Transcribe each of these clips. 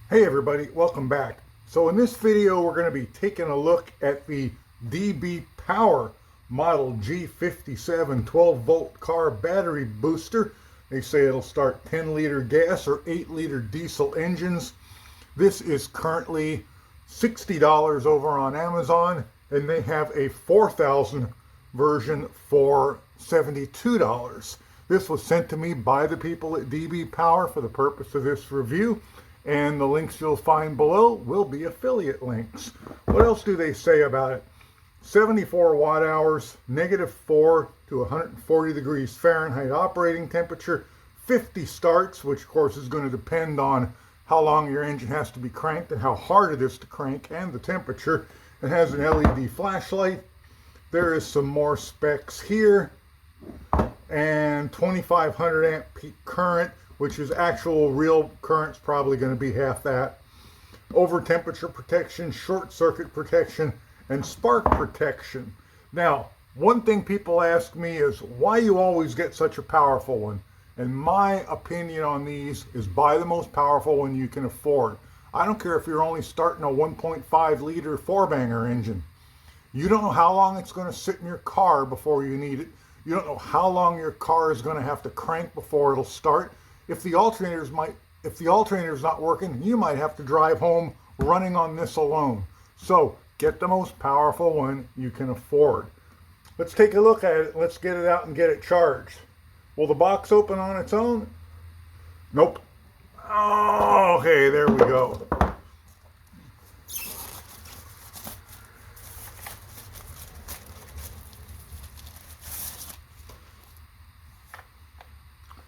Hey everybody, welcome back. So in this video we're going to be taking a look at the DBPOWER Model G57 12 volt car battery booster. They say it'll start 10 liter gas or 8 liter diesel engines. This is currently $60 over on Amazon, and they have a 4000 version for $72. This was sent to me by the people at DBPOWER for the purpose of this review, and the links you'll find below will be affiliate links. What else do they say about it? 74 watt hours, -4 to 140 degrees Fahrenheit operating temperature, 50 starts, which of course is going to depend on how long your engine has to be cranked and how hard it is to crank and the temperature. It has an LED flashlight. There is some more specs here, and 2500 amp peak current, which is actual real current's probably going to be half that. Over temperature protection, short circuit protection, and spark protection. Now, one thing people ask me is why you always get such a powerful one. And my opinion on these is buy the most powerful one you can afford. I don't care if you're only starting a 1.5 liter four-banger engine. You don't know how long it's going to sit in your car before you need it. You don't know how long your car is going to have to crank before it'll start. If the alternator's not working, you might have to drive home running on this alone. So get the most powerful one you can afford. Let's take a look at it. Let's get it out and get it charged. Will the box open on its own? Nope. Oh, okay, there we go.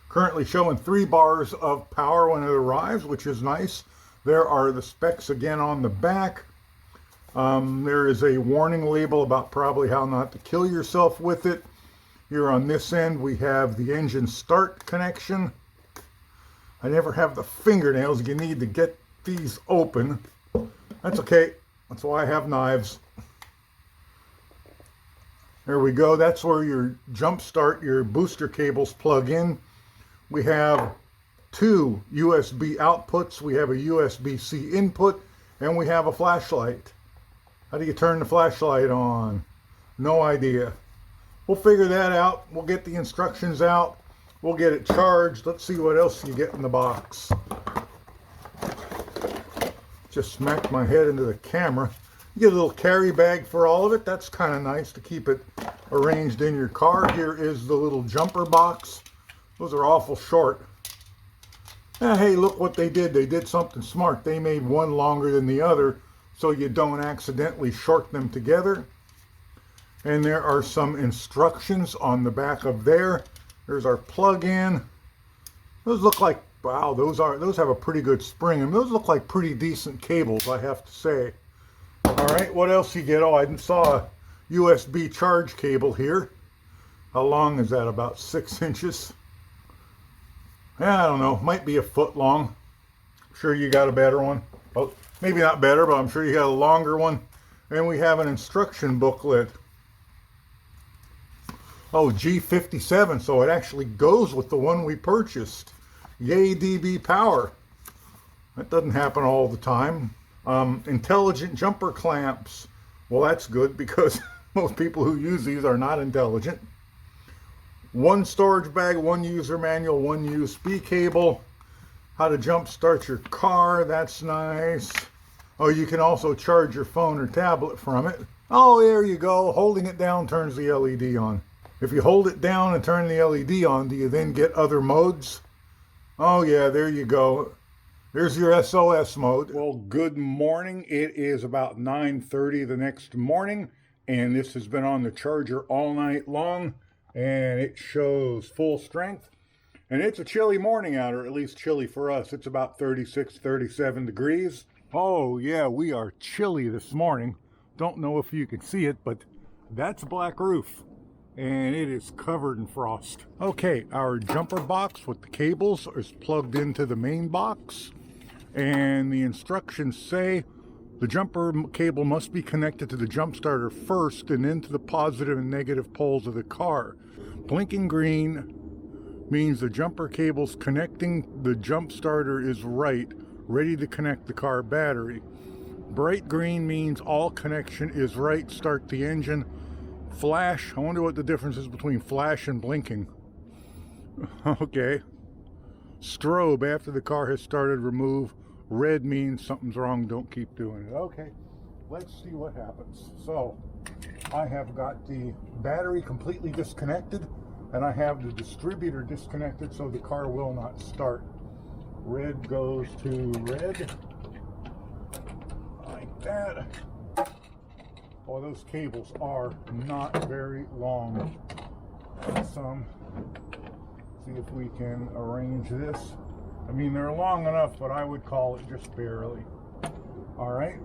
Currently showing 3 bars of power when it arrives, which is nice. There are the specs again on the back. There is a warning label about probably how not to kill yourself with it. Here on this end we have the engine start connection. I never have the fingernails you need to get these open. That's okay. That's why I have knives. There we go. That's where your jump start, your booster cables plug in. We have 2 USB outputs. We have a USB-C input, and we have a flashlight. How do you turn the flashlight on? No idea. We'll figure that out. We'll get the instructions out. We'll get it charged. Let's see what else you get in the box. Just smacked my head into the camera. You get a little carry bag for all of it. That's kind of nice to keep it arranged in your car. Here is the little jumper box. Those are awful short. Hey, look what they did. They did something smart. They made one longer than the other so you don't accidentally short them together. And there are some instructions on the back of there. There's our plug-in. Those look like, wow, those have a pretty good spring, and those look like pretty decent cables, I have to say. All right, what else you get? Oh, I saw a USB charge cable here. How long is that? About 6 inches. Yeah, I don't know. Might be a foot long. I'm sure you got a better one. Well, maybe not better, but I'm sure you got a longer one. And we have an instruction booklet. Oh, G57, so it actually goes with the one we purchased. Yay, DBPOWER. That doesn't happen all the time. Intelligent jumper clamps. Well, that's good because most people who use these are not intelligent. 1 storage bag, 1 user manual, 1 USB cable. How to jump start your car, that's nice. Oh, you can also charge your phone or tablet from it. Oh, there you go. Holding it down turns the LED on. If you hold it down and turn the LED on, do you then get other modes? Oh yeah, there you go. There's your SOS mode. Well, good morning. It is about 9:30 the next morning, and this has been on the charger all night long. And it shows full strength, and it's a chilly morning out, or at least chilly for us. It's about 36, 37 degrees. Oh yeah, we are chilly this morning. Don't know if you can see it, but that's black roof, and it is covered in frost. Okay, our jumper box with the cables is plugged into the main box, and the instructions say the jumper cable must be connected to the jump starter first and then to the positive and negative poles of the car. Blinking green means the jumper cable's connecting the jump starter is right. ready to connect the car battery. Bright green means all connection is right, start the engine. Flash, I wonder what the difference is between flash and blinking. Okay. Strobe, after the car has started, remove. Red means something's wrong, don't keep doing it. Okay, let's see what happens. So, I have got the battery completely disconnected, and I have the distributor disconnected, so the car will not start. Red goes to red, like that. Oh, those cables are not very long. See if we can arrange this. I mean, they're long enough, but I would call it just barely. All right.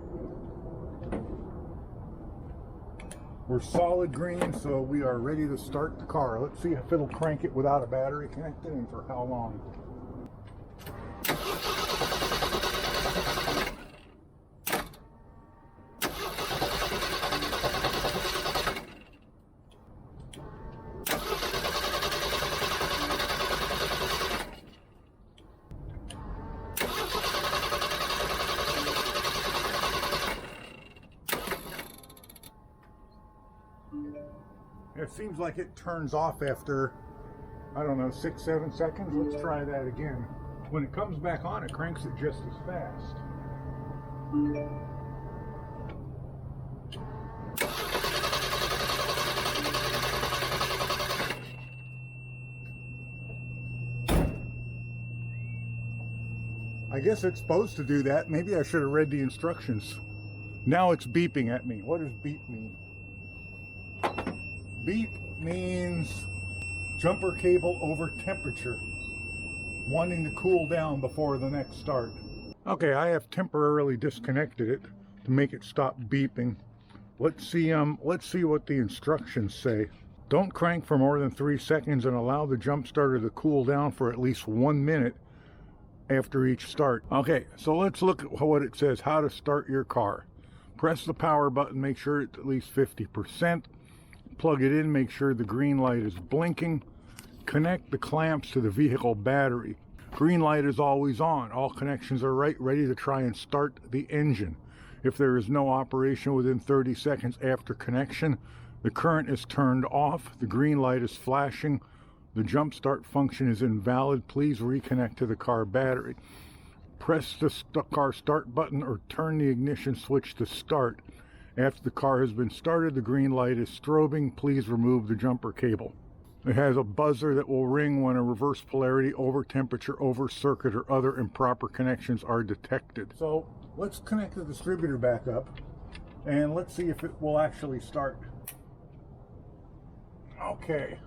We're solid green, so we are ready to start the car. Let's see if it'll crank it without a battery connected and for how long. It seems like it turns off after, I don't know, 6-7 seconds. Let's try that again. When it comes back on, it cranks it just as fast. I guess it's supposed to do that. Maybe I should have read the instructions. Now it's beeping at me. What does beep mean? Beep means jumper cable over temperature, wanting to cool down before the next start. Okay, I have temporarily disconnected it to make it stop beeping. Let's see what the instructions say. Don't crank for more than 3 seconds and allow the jump starter to cool down for at least 1 minute after each start. Okay, so let's look at what it says, how to start your car. Press the power button, make sure it's at least 50%. Plug it in, make sure the green light is blinking. Connect the clamps to the vehicle battery. Green light is always on. All connections are right, ready to try and start the engine. If there is no operation within 30 seconds after connection, the current is turned off, the green light is flashing, the jump start function is invalid, please reconnect to the car battery. Press the car start button or turn the ignition switch to start. After the car has been started, the green light is strobing. Please remove the jumper cable. It has a buzzer that will ring when a reverse polarity, over temperature, over circuit, or other improper connections are detected. So let's connect the distributor back up and let's see if it will actually start. Okay.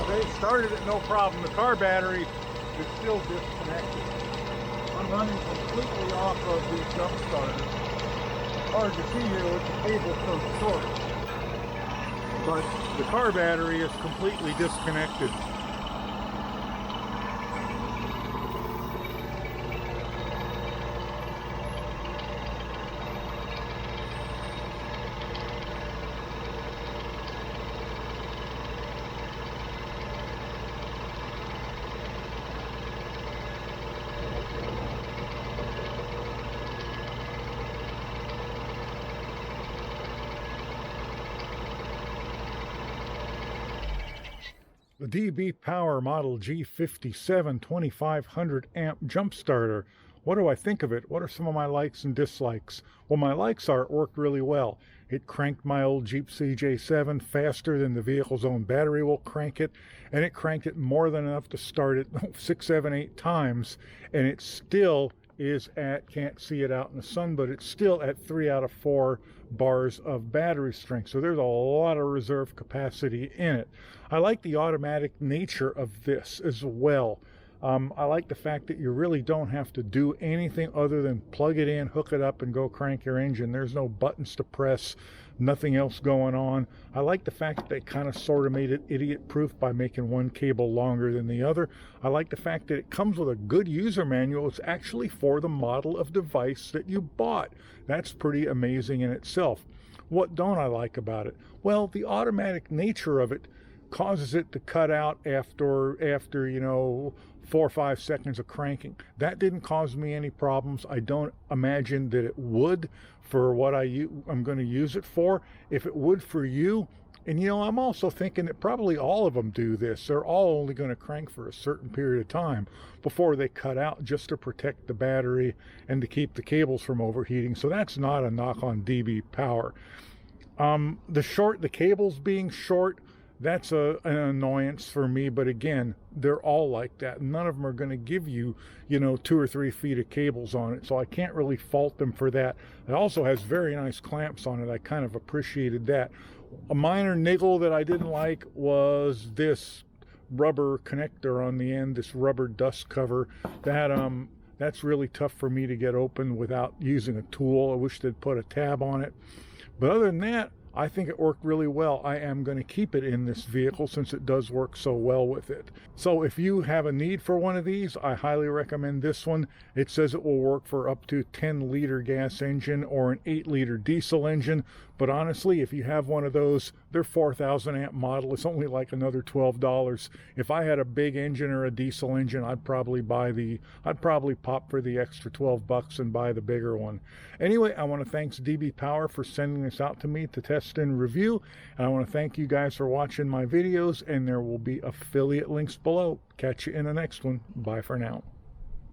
They started it no problem. The car battery is still disconnected. I'm running completely off of the jump starter. Hard to see here with the cable so short. But the car battery is completely disconnected. The DBPOWER Model G57 2500 amp jump starter. What do I think of it? What are some of my likes and dislikes? Well, my likes are it worked really well. It cranked my old Jeep CJ7 faster than the vehicle's own battery will crank it, and it cranked it more than enough to start it 6, 7, 8 times, and it still is at, can't see it out in the sun, but it's still at 3 out of 4 bars of battery strength. So there's a lot of reserve capacity in it. I like the automatic nature of this as well. I like the fact that you really don't have to do anything other than plug it in, hook it up, and go crank your engine. There's no buttons to press. nothing else going on. I like the fact that they kind of sort of made it idiot proof by making one cable longer than the other. I like the fact that it comes with a good user manual. It's actually for the model of device that you bought. That's pretty amazing in itself. What don't I like about it? Well, the automatic nature of it causes it to cut out after you know, 4 or 5 seconds of cranking. That didn't cause me any problems. I don't imagine that it would for what I'm going to use it for. If it would for you, and you know, I'm also thinking that probably all of them do this. They're all only going to crank for a certain period of time before they cut out, just to protect the battery and to keep the cables from overheating. So that's not a knock on DBPOWER. The cables being short, that's an annoyance for me, but again, they're all like that. None of them are going to give you, you know, 2 or 3 feet of cables on it, so I can't really fault them for that. It also has very nice clamps on it. I kind of appreciated that. A minor niggle that I didn't like was this rubber connector on the end, this rubber dust cover. That's really tough for me to get open without using a tool. I wish they'd put a tab on it. But other than that, I think it worked really well. I am going to keep it in this vehicle since it does work so well with it. So if you have a need for one of these, I highly recommend this one. It says it will work for up to 10-liter gas engine or an 8-liter diesel engine. But honestly, if you have one of those, they're 4,000 amp model. It's only like another $12. If I had a big engine or a diesel engine, I'd probably pop for the extra 12 bucks and buy the bigger one. Anyway, I want to thank DBPOWER for sending this out to me to test and review. And I want to thank you guys for watching my videos, and there will be affiliate links below. Catch you in the next one. Bye for now.